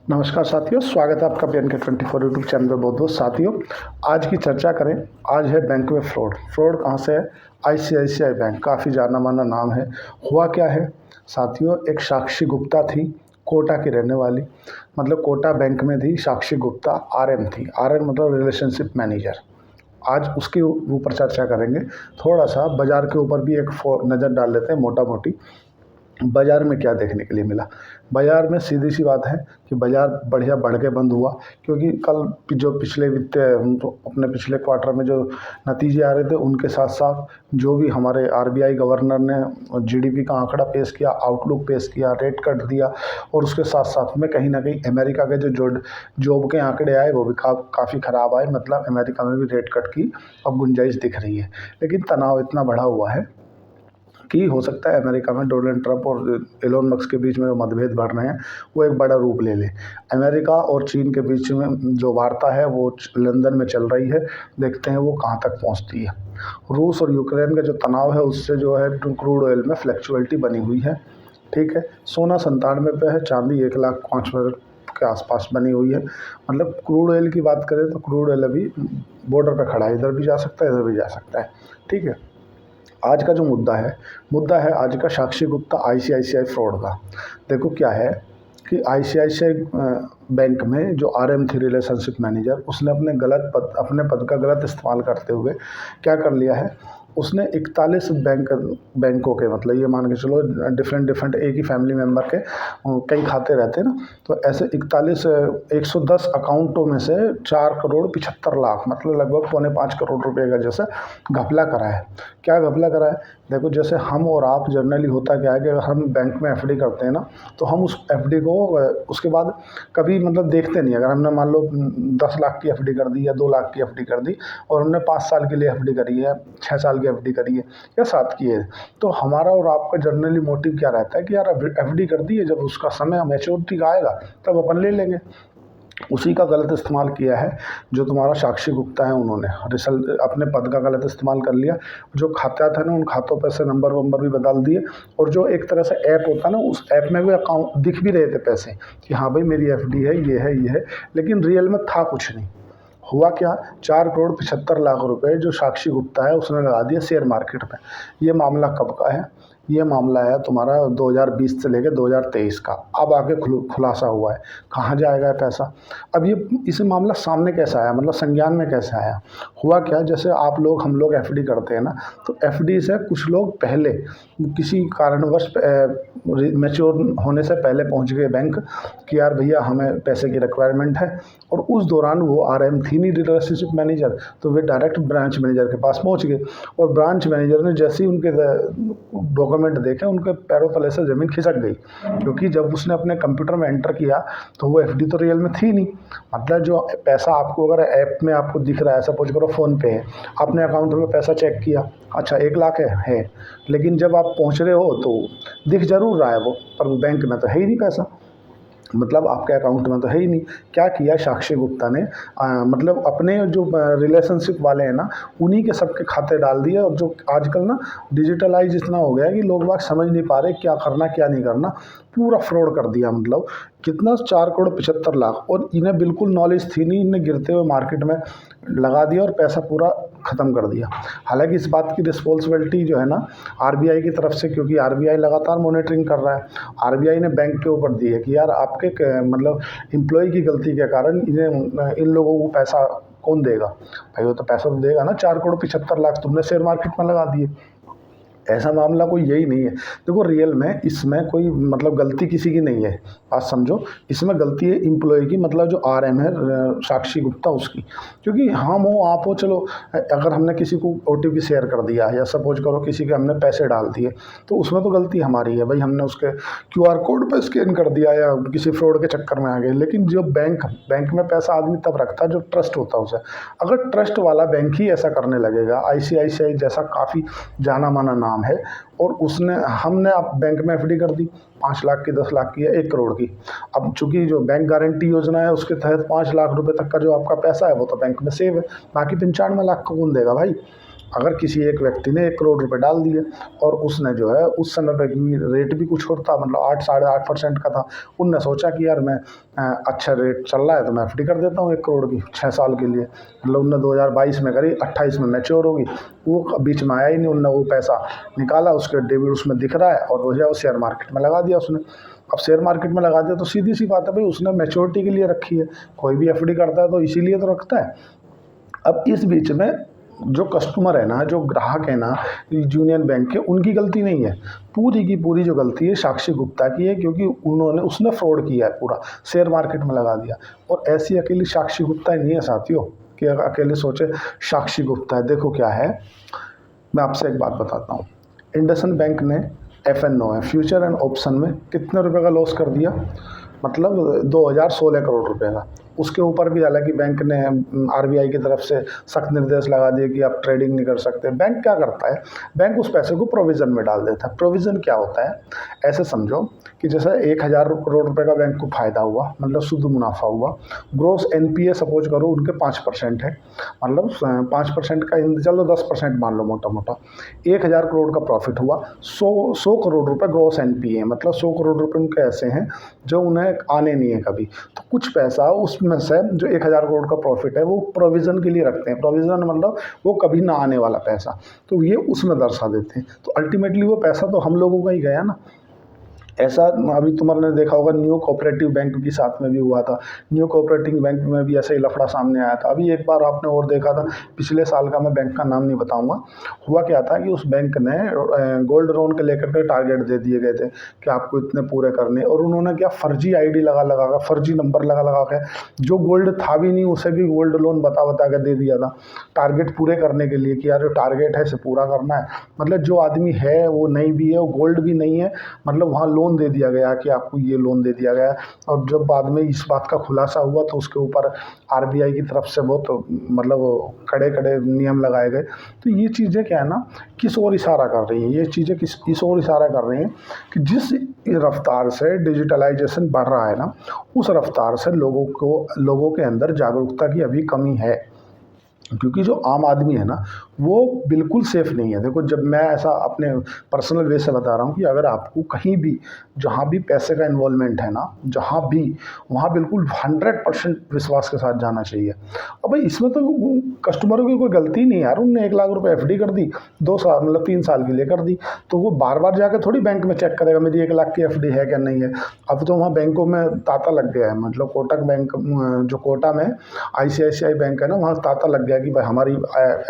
नमस्कार साथियों, स्वागत है आपका PNK24 यूट्यूब चैनल पे। बहुत बहुत साथियों, आज की चर्चा करें। आज है बैंक में फ्रॉड कहाँ से है? ICICI बैंक, काफ़ी जाना माना नाम है। हुआ क्या है साथियों, एक साक्षी गुप्ता थी, कोटा की रहने वाली, मतलब कोटा बैंक में थी। साक्षी गुप्ता RM थी। RM मतलब रिलेशनशिप मैनेजर। आज उसके ऊपर चर्चा करेंगे। थोड़ा सा बाज़ार के ऊपर भी एक नज़र डाल लेते हैं, मोटा मोटी बाज़ार में क्या देखने के लिए मिला। बाज़ार में सीधी सी बात है कि बाज़ार बढ़िया बढ़ के बंद हुआ, क्योंकि कल जो पिछले अपने पिछले क्वार्टर में जो नतीजे आ रहे थे, उनके साथ साथ जो भी हमारे RBI गवर्नर ने GDP का आंकड़ा पेश किया, आउटलुक पेश किया, रेट कट दिया, और उसके साथ साथ में कहीं ना कहीं अमेरिका के जो जॉब के आंकड़े आए वो भी काफ़ी ख़राब आए। मतलब अमेरिका में भी रेट कट की अब गुंजाइश दिख रही है। लेकिन तनाव इतना बढ़ा हुआ है कि हो सकता है अमेरिका में डोनाल्ड ट्रंप और एलोन मस्क के बीच में जो मतभेद बढ़ रहे हैं वो एक बड़ा रूप ले ले। अमेरिका और चीन के बीच में जो वार्ता है वो लंदन में चल रही है। देखते हैं वो कहाँ तक पहुँचती है। रूस और यूक्रेन का जो तनाव है उससे जो है क्रूड ऑयल में फ्लैक्चुअलिटी बनी हुई है। ठीक है, सोना 97 पे है, चांदी 1,05,000 के आसपास बनी हुई है। मतलब क्रूड ऑयल की बात करें तो क्रूड ऑयल अभी बॉर्डर पर खड़ा है, इधर भी जा सकता है, इधर भी जा सकता है। ठीक है, आज का जो मुद्दा है आज का साक्षी गुप्ता ICICI फ्रॉड का। देखो क्या है कि ICICI बैंक में जो RM थी रिलेशनशिप मैनेजर, उसने अपने पद का गलत इस्तेमाल करते हुए क्या कर लिया है, उसने 41 बैंकों के, मतलब ये मान के चलो डिफरेंट एक ही फैमिली मेम्बर के कई खाते रहते हैं ना, तो ऐसे 110 अकाउंटों में से 4,75,00,000, मतलब लगभग 4.25 करोड़ रुपए का जैसे घपला करा है। क्या घपला करा है? देखो, जैसे हम और आप जनरली होता क्या है कि अगर हम बैंक में FD करते हैं ना, तो हम उस FD को उसके बाद कभी मतलब देखते नहीं। अगर हमने मान लो 10 लाख की FD कर दी या 2 लाख की FD कर दी, और हमने 5 साल के लिए FD करी है, 6 साल की FD करी है या 7 की है, तो हमारा और आपका जनरली मोटिव क्या रहता है कि यार FD कर दी है, जब उसका समय मैच्योरिटी का आएगा तब अपन ले लेंगे। उसी का गलत इस्तेमाल किया है जो तुम्हारा साक्षी गुप्ता है। उन्होंने रिजल्ट अपने पद का गलत इस्तेमाल कर लिया। जो खाता था ना, उन खातों पे से नंबर वंबर भी बदल दिए, और जो एक तरह से ऐप होता है ना, उस ऐप में भी अकाउंट दिख भी रहे थे पैसे कि हाँ भाई मेरी FD है, ये है, ये है, लेकिन रियल में था कुछ नहीं। हुआ क्या, 4,75,00,000 रुपए जो साक्षी गुप्ता है उसने लगा दिया शेयर मार्केट में। ये मामला कब का है? ये मामला है तुम्हारा 2020 से लेकर 2023 का। अब आगे खुलासा हुआ है। कहाँ जाएगा ये पैसा? अब इस मामला सामने कैसे आया, मतलब संज्ञान में कैसे आया? हुआ क्या, जैसे हम लोग FD करते हैं ना, तो FD से कुछ लोग पहले किसी कारणवश मैच्योर होने से पहले पहुंच गए बैंक कि यार भैया हमें पैसे की रिक्वायरमेंट है, और उस दौरान वो RM थी नहीं रिलेशनशिप मैनेजर, तो वे डायरेक्ट ब्रांच मैनेजर के पास पहुंच गए, और ब्रांच मैनेजर ने जैसे ही उनके डॉक्यूमेंट देखे, उनके पैरों तले से ज़मीन खिसक गई, क्योंकि जब उसने अपने कंप्यूटर में एंटर किया तो वो FD तो रियल में थी नहीं। मतलब जो पैसा आपको अगर ऐप में आपको दिख रहा है, सपोज करो फ़ोन पे है, आपने अकाउंट में पैसा चेक किया, अच्छा 1 लाख है, लेकिन जब आप पहुंच रहे हो तो दिख जरूर रहा है वो, पर वो बैंक में तो है ही नहीं पैसा, मतलब आपके अकाउंट में तो है ही नहीं। क्या किया साक्षी गुप्ता ने, मतलब अपने जो रिलेशनशिप वाले हैं ना, उन्हीं के सबके खाते डाल दिए। और जो आजकल ना डिजिटलाइज इतना हो गया है कि लोग बाग समझ नहीं पा रहे क्या करना क्या नहीं करना, पूरा फ्रॉड कर दिया। मतलब कितना, 4,75,00,000, और इन्हें बिल्कुल नॉलेज थी नहीं, इन्हें गिरते हुए मार्केट में लगा दिया और पैसा पूरा ख़त्म कर दिया। हालांकि इस बात की रिस्पॉन्सिबिलिटी जो है ना RBI की तरफ से, क्योंकि RBI लगातार मॉनिटरिंग कर रहा है। RBI ने बैंक के ऊपर दी है कि यार आपके मतलब एम्प्लॉय की गलती के कारण इन लोगों को पैसा कौन देगा? भाई वो तो पैसा तो देगा ना, 4,75,00,000 तुमने शेयर मार्केट में लगा दिए। ऐसा मामला कोई यही नहीं है। देखो रियल में इसमें कोई मतलब गलती किसी की नहीं है, बात समझो। इसमें गलती है एम्प्लॉय की, मतलब जो RM है साक्षी गुप्ता उसकी। क्योंकि हम हो आप हो, चलो अगर हमने किसी को OTP शेयर कर दिया या सपोज करो किसी के हमने पैसे डाल दिए, तो उसमें तो गलती हमारी है भाई, हमने उसके QR कोड पर स्कैन कर दिया या किसी फ्रॉड के चक्कर में आ गए। लेकिन जो बैंक में पैसा आदमी तब रखता है जो ट्रस्ट होता है उसे। अगर ट्रस्ट वाला बैंक ही ऐसा करने लगेगा, ICICI जैसा काफ़ी जाना माना नाम है, और हमने अब बैंक में FD कर दी 5 लाख की, 10 लाख की या 1 करोड़ की। अब चूंकि जो बैंक गारंटी योजना है उसके तहत 5 लाख रुपए तक का जो आपका पैसा है वो तो बैंक में सेव है, बाकी 95 लाख को कौन देगा भाई? अगर किसी एक व्यक्ति ने 1 करोड़ रुपए डाल दिए और उसने जो है उस समय पे रेट भी कुछ और था, मतलब 8 साढ़े 8% का था। उनने सोचा कि यार मैं अच्छा रेट चल रहा है तो मैं एफडी कर देता हूँ 1 करोड़ की 6 साल के लिए। मतलब उनने 2022 में करी, 28 में मैच्योर होगी। वो बीच में आया ही नहीं, उनने वो पैसा निकाला, उसके डेबिट उसमें दिख रहा है और वो जो है वो शेयर मार्केट में लगा दिया उसने। अब शेयर मार्केट में लगा दिया तो सीधी सी बात है भाई, उसने मैच्योरिटी के लिए रखी है। कोई भी एफडी करता है तो इसीलिए तो रखता है। अब इस बीच में जो कस्टमर है ना, जो ग्राहक है ना यूनियन बैंक के, उनकी गलती नहीं है। पूरी की पूरी जो गलती है साक्षी गुप्ता की है, क्योंकि उसने फ्रॉड किया है, पूरा शेयर मार्केट में लगा दिया। और ऐसी अकेली साक्षी गुप्ता ही नहीं है साथियों कि अकेले सोचे साक्षी गुप्ता है। देखो क्या है, मैं आपसे एक बात बताता हूँ। इंडसइंड बैंक ने FNO है, फ्यूचर एंड ऑप्शन में कितने रुपए का लॉस कर दिया, मतलब 2016 करोड़ रुपए का। उसके ऊपर भी हालांकि बैंक ने RBI की तरफ से सख्त निर्देश लगा दिए कि आप ट्रेडिंग नहीं कर सकते। बैंक क्या करता है, बैंक उस पैसे को प्रोविज़न में डाल देता है। प्रोविज़न क्या होता है, ऐसे समझो कि जैसे 1000 करोड़ रुपए का बैंक को फ़ायदा हुआ, मतलब शुद्ध मुनाफा हुआ। ग्रोस NPA सपोज करो उनके 5% है, मतलब 5% का चलो 10% मान लो मोटा मोटा। 1000 करोड़ का प्रॉफिट हुआ, 100 करोड़ रुपए ग्रोस NPA, मतलब 100 करोड़ रुपए उनके ऐसे हैं जो उन्हें आने नहीं है कभी। तो कुछ पैसा उसमें से जो 1000 करोड़ का प्रॉफिट है वो प्रोविज़न के लिए रखते हैं। प्रोविज़न मतलब वो कभी ना आने वाला पैसा, तो ये उसमें दर्शा देते हैं। तो अल्टीमेटली वो पैसा तो हम लोगों का ही गया ना। ऐसा अभी तुमने देखा होगा न्यू कोऑपरेटिव बैंक के साथ में भी हुआ था। न्यू कोऑपरेटिव बैंक में भी ऐसा ही लफड़ा सामने आया था। अभी एक बार आपने और देखा था, पिछले साल का, मैं बैंक का नाम नहीं बताऊंगा। हुआ क्या था कि उस बैंक ने गोल्ड लोन के लेकर के टारगेट दे दिए गए थे कि आपको इतने पूरे करने, और उन्होंने क्या फर्जी ID लगा लगा कर, फर्जी नंबर लगा लगा के, जो गोल्ड था भी नहीं उसे भी गोल्ड लोन बता बता के दे दिया था टारगेट पूरे करने के लिए कि यार जो टारगेट है इसे पूरा करना है। मतलब जो आदमी है वो नहीं भी है, वो गोल्ड भी नहीं है, मतलब वहाँ लोन दे दिया गया कि आपको ये लोन दे दिया गया। और जब बाद में इस बात का खुलासा हुआ तो उसके ऊपर RBI की तरफ से बहुत मतलब कड़े कड़े नियम लगाए गए। तो ये चीज़ें क्या है ना, किस ओर इशारा कर रही हैं, ये चीज़ें इस ओर इशारा कर रही हैं कि जिस रफ्तार से डिजिटलाइजेशन बढ़ रहा है ना, उस रफ्तार से लोगों के अंदर जागरूकता की अभी कमी है। क्योंकि जो आम आदमी है ना वो बिल्कुल सेफ़ नहीं है। देखो, जब मैं ऐसा अपने पर्सनल वे से बता रहा हूँ कि अगर आपको कहीं भी जहाँ भी पैसे का इन्वॉल्वमेंट है ना, जहाँ भी, वहाँ बिल्कुल 100% विश्वास के साथ जाना चाहिए। अब भाई इसमें तो कस्टमरों की कोई गलती नहीं है यार, उनने 1 लाख रुपए FD कर दी, 2 साल मतलब 3 साल के लिए कर दी, तो वो बार बार जाकर थोड़ी बैंक में चेक करेगा मेरी 1 लाख की FD है क्या नहीं है। अब तो वहाँ बैंकों में तांता लग गया है, मतलब कोटक बैंक जो कोटा में ICICI बैंक है ना, वहाँ तांता लग गया कि भाई हमारी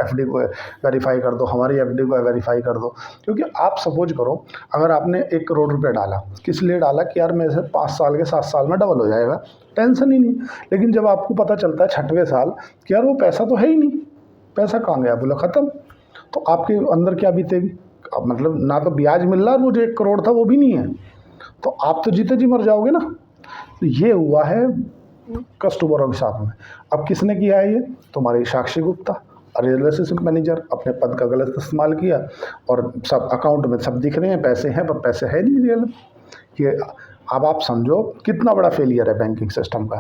FD को वेरीफाई कर दो, हमारी FD को वेरीफाई कर दो। क्योंकि आप सपोज करो अगर आपने 1 करोड़ रुपए डाला, किस लिए डाला कि यार मेरे से 5 साल के 7 साल में डबल हो जाएगा, टेंशन ही नहीं। लेकिन जब आपको पता चलता है 6वें साल कि यार वो पैसा तो है ही नहीं, पैसा कहाँ गया, बोला ख़त्म, तो आपके अंदर क्या बीतेगी। अब मतलब ना तो ब्याज मिल रहा, वो जो 1 करोड़ था वो भी नहीं है, तो आप तो जीते जी मर जाओगे ना। तो ये हुआ है कस्टमरों के साथ में। अब किसने किया है ये, तुम्हारी साक्षी गुप्ता, रिलेशनशिप मैनेजर, अपने पद का गलत इस्तेमाल किया और सब अकाउंट में सब दिख रहे हैं, पैसे हैं पर पैसे है नहीं रियल। ये अब आप समझो कितना बड़ा फेलियर है बैंकिंग सिस्टम का।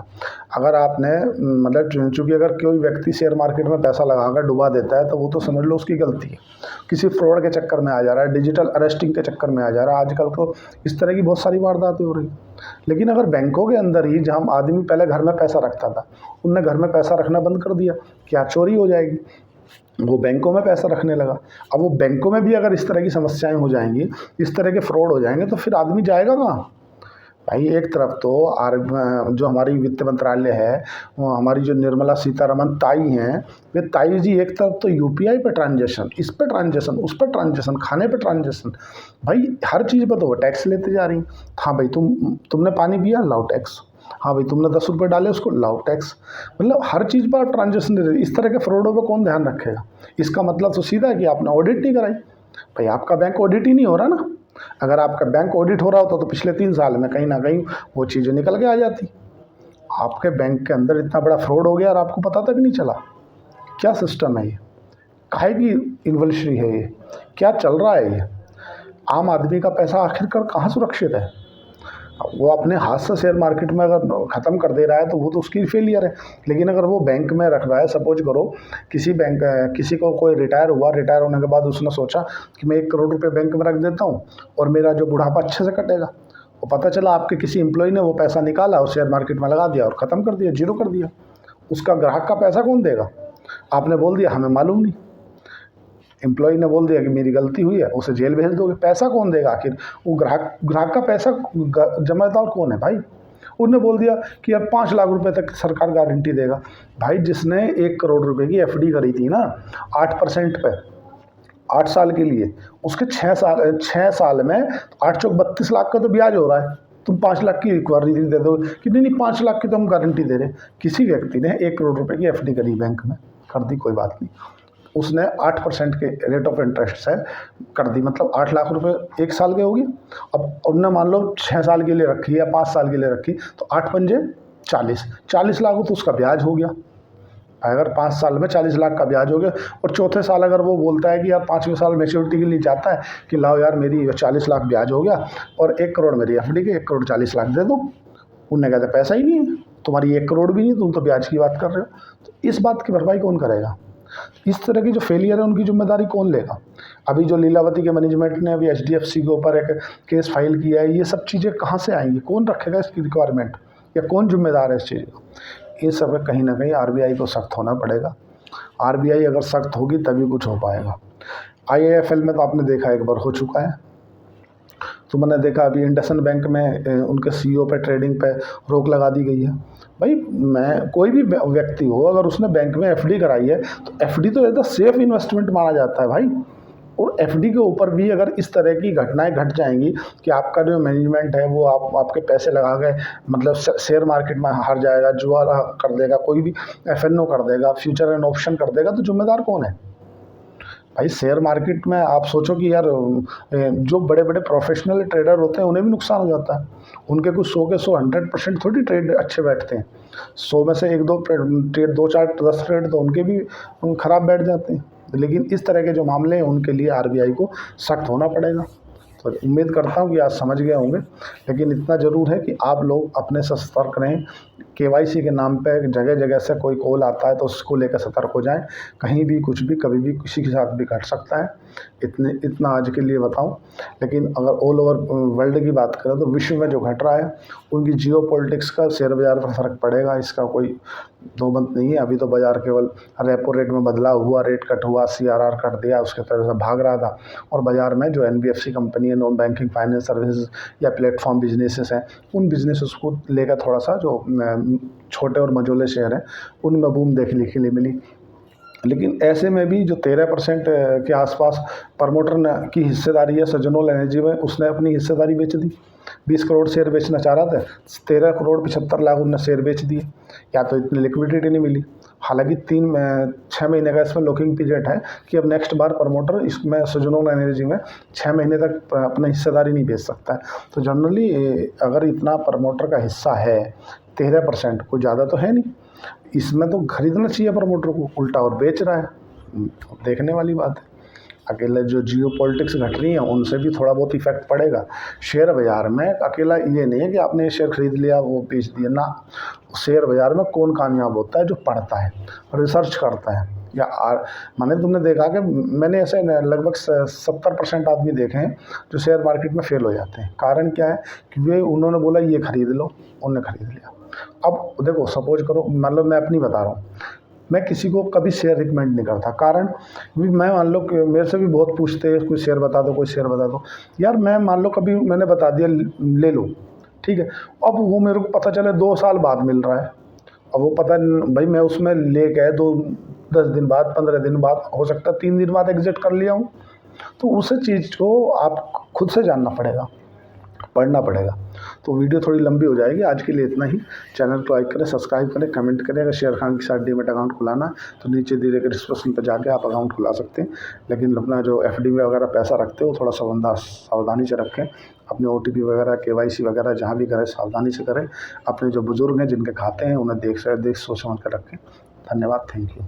अगर आपने मतलब चूँकि अगर कोई व्यक्ति शेयर मार्केट में पैसा लगाकर डुबा देता है तो वो तो समझ लो उसकी गलती है, किसी फ्रॉड के चक्कर में आ जा रहा है, डिजिटल अरेस्टिंग के चक्कर में आ जा रहा है। आजकल तो इस तरह की बहुत सारी वारदातें हो रही। लेकिन अगर बैंकों के अंदर ही, जहाँ आदमी पहले घर में पैसा रखता था, उनने घर में पैसा रखना बंद कर दिया, क्या चोरी हो जाएगी, वो बैंकों में पैसा रखने लगा। अब वो बैंकों में भी अगर इस तरह की समस्याएं हो जाएंगी, इस तरह के फ्रॉड हो जाएंगे, तो फिर आदमी जाएगा कहाँ भाई। एक तरफ तो जो हमारी वित्त मंत्रालय है, वो हमारी जो निर्मला सीतारमन ताई हैं, वे ताई जी एक तरफ तो UPI पे ट्रांजेक्शन, इस पे ट्रांजेक्शन, उस पर ट्रांजेक्शन, खाने पे ट्रांजेक्शन, भाई हर चीज़ पर तो वो टैक्स लेते जा रही। हाँ भाई, तुमने पानी पिया, लाओ टैक्स, हाँ भाई तुमने 10 रुपये डाले उसको, लाओ टैक्स, मतलब हर चीज़ पर ट्रांजेक्शन दे रही। इस तरह के फ्रॉडों पर कौन ध्यान रखेगा। इसका मतलब तो सीधा है कि आपने ऑडिट नहीं कराई। भाई आपका बैंक ऑडिट ही नहीं हो रहा ना। अगर आपका बैंक ऑडिट हो रहा होता तो पिछले 3 साल में कहीं ना कहीं वो चीज़ें निकल के आ जाती। आपके बैंक के अंदर इतना बड़ा फ्रॉड हो गया और आपको पता तक नहीं चला। क्या सिस्टम है ये, काहे की इन्वॉल्यूशन है ये, क्या चल रहा है ये, आम आदमी का पैसा आखिरकार कहाँ सुरक्षित है। वो अपने हाथ से शेयर मार्केट में अगर ख़त्म कर दे रहा है तो वो तो उसकी फेलियर है। लेकिन अगर वो बैंक में रख रहा है, सपोज करो किसी को कोई रिटायर हुआ, रिटायर होने के बाद उसने सोचा कि मैं 1 करोड़ रुपये बैंक में रख देता हूँ और मेरा जो बुढ़ापा अच्छे से कटेगा। वो पता चला आपके किसी एम्प्लॉय ने वो पैसा निकाला और शेयर मार्केट में लगा दिया और ख़त्म कर दिया, जीरो कर दिया। उसका ग्राहक का पैसा कौन देगा? आपने बोल दिया हमें मालूम नहीं, एम्प्लॉय ने बोल दिया कि मेरी गलती हुई है, उसे जेल भेज दोगे, पैसा कौन देगा आखिर? वो ग्राहक का पैसा जमादार कौन है भाई? उन्होंने बोल दिया कि यार 5 लाख रुपए तक सरकार गारंटी देगा। भाई जिसने 1 करोड़ रुपए की एफडी करी थी ना 8% पे 8 साल के लिए, उसके 6 साल में 8 चौक 32 लाख का तो ब्याज हो रहा है। तुम 5 लाख की गारंटी दे दो कि नहीं 5 लाख की तो हम गारंटी दे रहे। किसी व्यक्ति ने 1 करोड़ रुपए की एफडी करी बैंक में, कर दी, कोई बात नहीं, उसने 8% के रेट ऑफ इंटरेस्ट से कर दी, मतलब 8 लाख रुपए 1 साल के हो गए। अब उनने मान लो 6 साल के लिए रखी या 5 साल के लिए रखी तो 8 पंजे 40 लाख तो उसका ब्याज हो गया। अगर 5 साल में 40 लाख का ब्याज हो गया और चौथे साल अगर वो बोलता है कि यार 5वें साल मैच्योरिटी के लिए जाता है कि लाओ यार मेरी 40 लाख ब्याज हो गया और 1 करोड़ मेरी एफडी के 1 करोड़ 40 लाख दे दो, उनने कहते पैसा ही नहीं है तुम्हारी, 1 करोड़ भी नहीं, तुम तो ब्याज की बात कर रहे हो। तो इस बात की भरपाई कौन करेगा? इस तरह की जो फेलियर है उनकी जिम्मेदारी कौन लेगा? अभी जो लीलावती के मैनेजमेंट ने अभी एचडीएफसी के ऊपर एक केस फाइल किया है, ये सब चीज़ें कहाँ से आएंगी? कौन रखेगा इसकी रिक्वायरमेंट या कौन जिम्मेदार है इस चीज़ का? ये सब कहीं ना कहीं आरबीआई को सख्त होना पड़ेगा। आरबीआई अगर सख्त होगी तभी कुछ हो पाएगा। आईआईएफएल में तो आपने देखा एक बार हो चुका है। तो मैंने देखा अभी इंडसइंड बैंक में उनके सीईओ पे ट्रेडिंग पे रोक लगा दी गई है। भाई मैं कोई भी व्यक्ति हो अगर उसने बैंक में एफडी कराई है तो एफडी तो एज अ सेफ इन्वेस्टमेंट माना जाता है भाई। और एफडी के ऊपर भी अगर इस तरह की घटनाएं घट जाएंगी कि आपका जो मैनेजमेंट है वो आपके पैसे लगा के मतलब शेयर मार्केट में हार जाएगा, जुआ कर देगा, कोई भी एफएनओ कर देगा, फ्यूचर एंड ऑप्शन कर देगा, तो जिम्मेदार कौन है भाई? शेयर मार्केट में आप सोचो कि यार जो बड़े बड़े प्रोफेशनल ट्रेडर होते हैं उन्हें भी नुकसान हो जाता है। उनके कुछ 100 के 100 100% थोड़ी ट्रेड अच्छे बैठते हैं। 100 में से 1-2 ट्रेड 2-4 10 ट्रेड तो उनके भी खराब बैठ जाते हैं। लेकिन इस तरह के जो मामले हैं उनके लिए आरबीआई को सख्त होना पड़ेगा। तो उम्मीद करता हूँ कि आज समझ गए होंगे। लेकिन इतना ज़रूर है कि आप लोग अपने से सतर्क रहें। केवाईसी के नाम पे जगह जगह से कोई कॉल आता है तो उसको लेकर सतर्क हो जाएं। कहीं भी कुछ भी कभी भी किसी के साथ भी घट सकता है। इतना आज के लिए बताऊं। लेकिन अगर ऑल ओवर वर्ल्ड की बात करें तो विश्व में जो घट रहा है उनकी जियो पॉलिटिक्स का शेयर बाज़ार पर फर्क पड़ेगा, इसका कोई दो मत नहीं है। अभी तो बाज़ार केवल रेपो रेट में बदलाव हुआ, रेट कट हुआ, सीआरआर कट दिया, उसके तरह से भाग रहा था। और बाज़ार में जो एनबीएफसी कंपनी है, नॉन बैंकिंग फाइनेंस सर्विसेज या प्लेटफॉर्म बिजनेसेस हैं, उन बिजनेसेस को लेकर थोड़ा सा जो छोटे और मझोले शेयर हैं उनमें बूम देखने के लिए मिली। लेकिन ऐसे में भी जो 13% के आसपास प्रमोटर की हिस्सेदारी है सजनोल एनर्जी में, उसने अपनी हिस्सेदारी बेच दी। 20 करोड़ शेयर बेचना चाह रहा था, 13 करोड़ 75 लाख उन्होंने शेयर बेच दिए। या तो इतनी लिक्विडिटी नहीं मिली। हालांकि 6 महीने का इसमें लॉकिंग पीरियड है कि अब नेक्स्ट बार प्रमोटर इसमें सजनोल एनर्जी में 6 महीने तक अपनी हिस्सेदारी नहीं बेच सकता है। तो जनरली अगर इतना प्रमोटर का हिस्सा है 13%, कोई ज़्यादा तो है नहीं, इसमें तो खरीदना चाहिए प्रमोटर को, उल्टा और बेच रहा है। देखने वाली बात है। अकेले जो जियो पॉलिटिक्स घट रही है उनसे भी थोड़ा बहुत इफेक्ट पड़ेगा। शेयर बाज़ार में अकेला ये नहीं है कि आपने शेयर खरीद लिया वो बेच दिया ना। शेयर बाज़ार में कौन कामयाब होता है? जो पढ़ता है, रिसर्च करता है। या मैंने तुमने देखा कि मैंने ऐसे लगभग 70% आदमी देखे हैं जो शेयर मार्केट में फेल हो जाते हैं। कारण क्या है कि वे उन्होंने बोला ये खरीद लो, उन्होंने खरीद लिया। अब देखो सपोज करो, मान लो मैं अपनी बता रहा हूँ, मैं किसी को कभी शेयर रिकमेंड नहीं करता। कारण मैं मान लो कि मेरे से भी बहुत पूछते हैं कोई शेयर बता दो, कोई शेयर बता दो। यार मैं मान लो कभी मैंने बता दिया ले लो, ठीक है। अब वो मेरे को पता चले 2 साल बाद मिल रहा है। अब वो पता भाई मैं उसमें ले गए 10 दिन बाद, 15 दिन बाद, हो सकता है 3 दिन बाद एग्जिट कर लिया हूँ। तो उस चीज़ को आप खुद से जानना पड़ेगा, पढ़ना पड़ेगा। तो वीडियो थोड़ी लंबी हो जाएगी। आज के लिए इतना ही। चैनल को लाइक करें, सब्सक्राइब करें, कमेंट करें। अगर शेयर खान के साथ डीमैट अकाउंट खुलाना तो नीचे दिए गए डिस्क्रिप्शन पर जाके आप अकाउंट खुला सकते हैं। लेकिन अपना जो एफडी में वगैरह पैसा रखते हो थोड़ा सावधानी से रखें। अपने ओटीपी वगैरह केवाईसी वगैरह जहाँ भी करें सावधानी से करें। अपने जो बुजुर्ग हैं जिनके खाते हैं उन्हें देख सोच समझ कर रखें। धन्यवाद, थैंक यू।